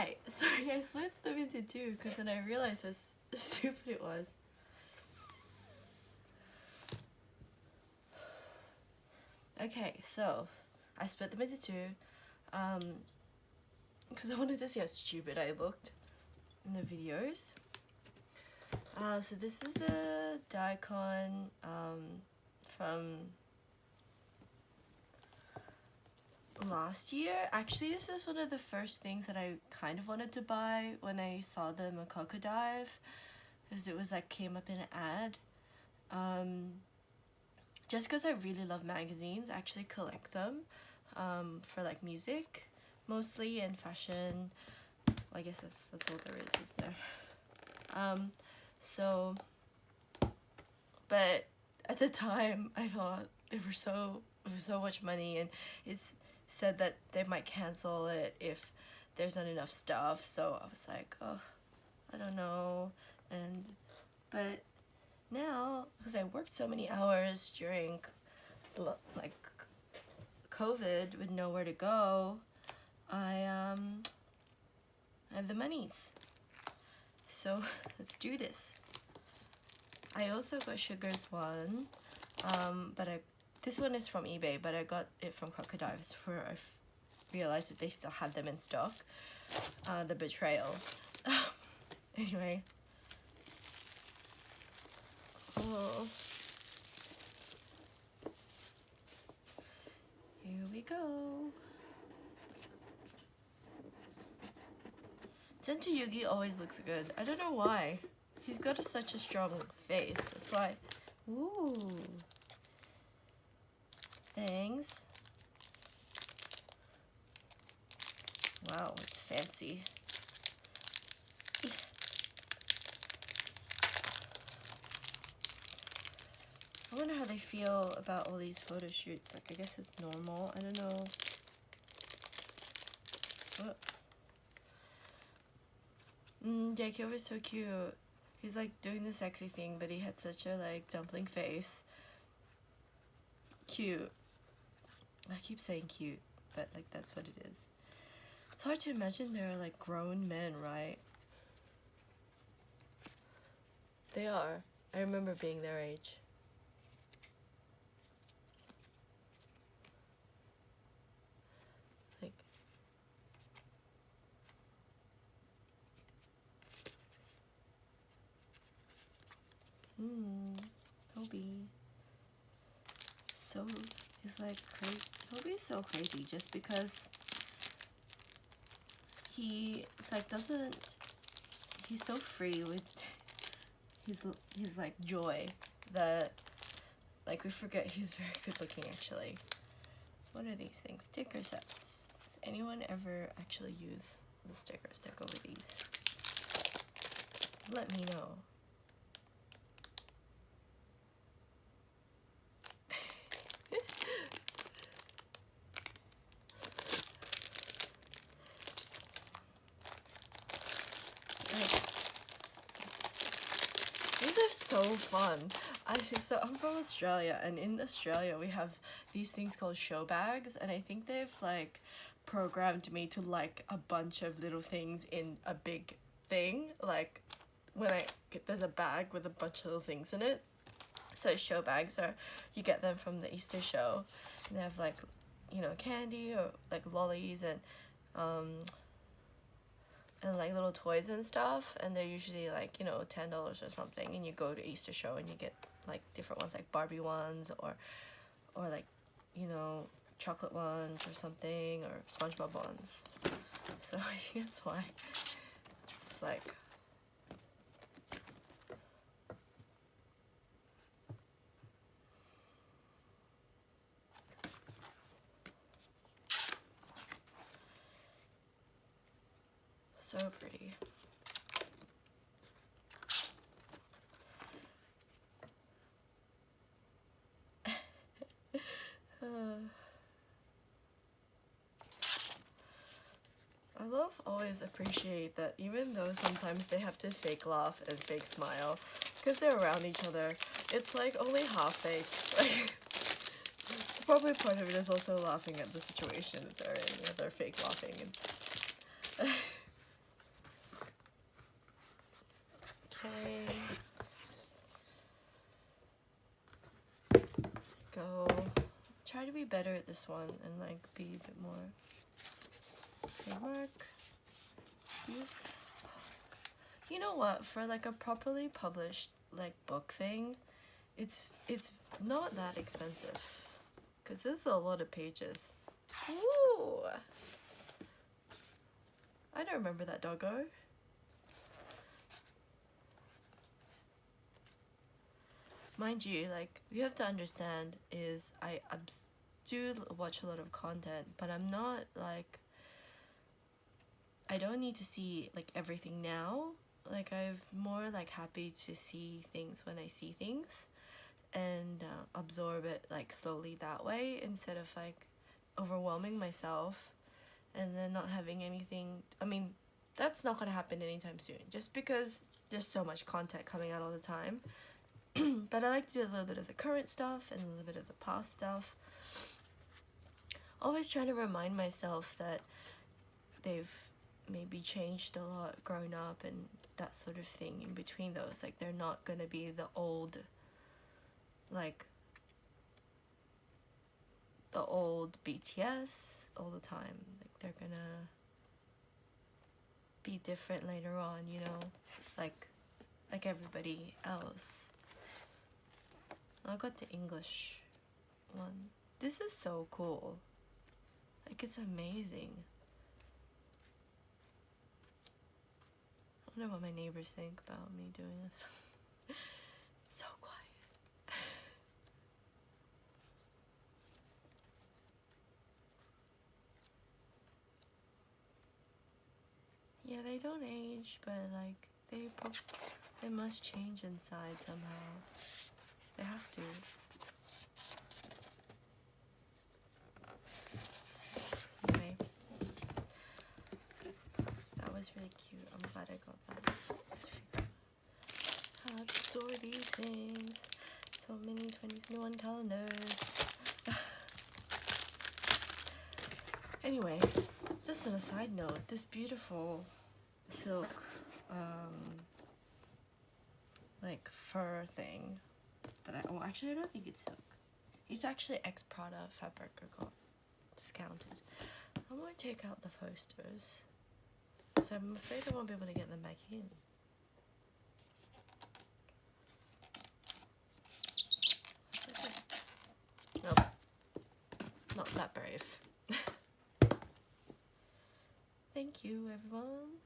Alright, sorry, I split them into two because then I realized how stupid it was. Okay, so I split them into two because I wanted to see how stupid I looked in the videos. So this is a dicon from last year. Actually, this is one of the first things that I kind of wanted to buy when I saw them on Dive, because it was like came up in an ad. Just because I really love magazines, I actually collect them for like music mostly and fashion. Well, I guess that's all there is there. So, but at the time I thought it was so much money, and it's said that they might cancel it if there's not enough stuff, so I was like, oh, I don't know. But now, because I worked so many hours during like COVID with nowhere to go, I have the monies, so let's do this. I also got Sugar's one, but this one is from eBay, but I got it from Crocodiles where I realized that they still had them in stock. The Betrayal. Anyway. Oh. Here we go. Senju Yugi always looks good. I don't know why. He's got such a strong face. That's why. Ooh. Thanks. Wow, it's fancy. I wonder how they feel about all these photo shoots. Like, I guess it's normal. I don't know. JK was so cute. He's like doing the sexy thing, but he had such a like dumpling face. Cute. I keep saying cute, but like that's what it is. It's hard to imagine they're like grown men, right? They are. I remember being their age. Like, Hobi. So he's like crazy. Hobi's so crazy just because he's like he's so free with his like joy that like we forget he's very good looking actually. What are these things? Sticker sets. Does anyone ever actually use the stickers that go with these? Let me know. These are so fun. So I'm from Australia, and in Australia we have these things called show bags, and I think they've like programmed me to like a bunch of little things in a big thing. Like when there's a bag with a bunch of little things in it. So show bags you get them from the Easter show, and they have like, you know, candy or like lollies and like little toys and stuff, and they're usually like, you know, $10 or something, and you go to Easter show and you get like different ones, like Barbie ones or like, you know, chocolate ones or something, or SpongeBob ones. So I think that's why it's like so pretty. I always appreciate that even though sometimes they have to fake laugh and fake smile because they're around each other, it's like only half fake. Like, probably part of it is also laughing at the situation that they're in. You know, they're fake laughing. And Okay. Go. Try to be better at this one and like be a bit more. Okay, mark. You know what? For like a properly published like book thing, it's not that expensive, because this is a lot of pages. Ooh! I don't remember that doggo. Mind you, like, you have to understand is I do watch a lot of content, but I'm not like, I don't need to see like everything now. Like, I'm more like happy to see things when I see things, and absorb it like slowly that way, instead of like overwhelming myself and then not having anything. I mean, that's not gonna happen anytime soon, just because there's so much content coming out all the time. But I like to do a little bit of the current stuff and a little bit of the past stuff. Always trying to remind myself that they've maybe changed a lot, grown up, and that sort of thing in between those. Like, they're not gonna be the old, like, the old BTS all the time. Like, they're gonna be different later on, you know, like everybody else. I got the English one. This is so cool. Like, it's amazing. I wonder what my neighbors think about me doing this. It's so quiet. Yeah, they don't age, but like they must change inside somehow. They have to. Anyway, that was really cute. I'm glad I got that. How to store these things. So many 2021 calendars. Anyway, just on a side note, this beautiful silk like fur thing that actually I don't think it's silk. It's actually ex-Prada fabric I got discounted. I might take out the posters, so I'm afraid I won't be able to get them back in. Nope, not that brave. Thank you, everyone.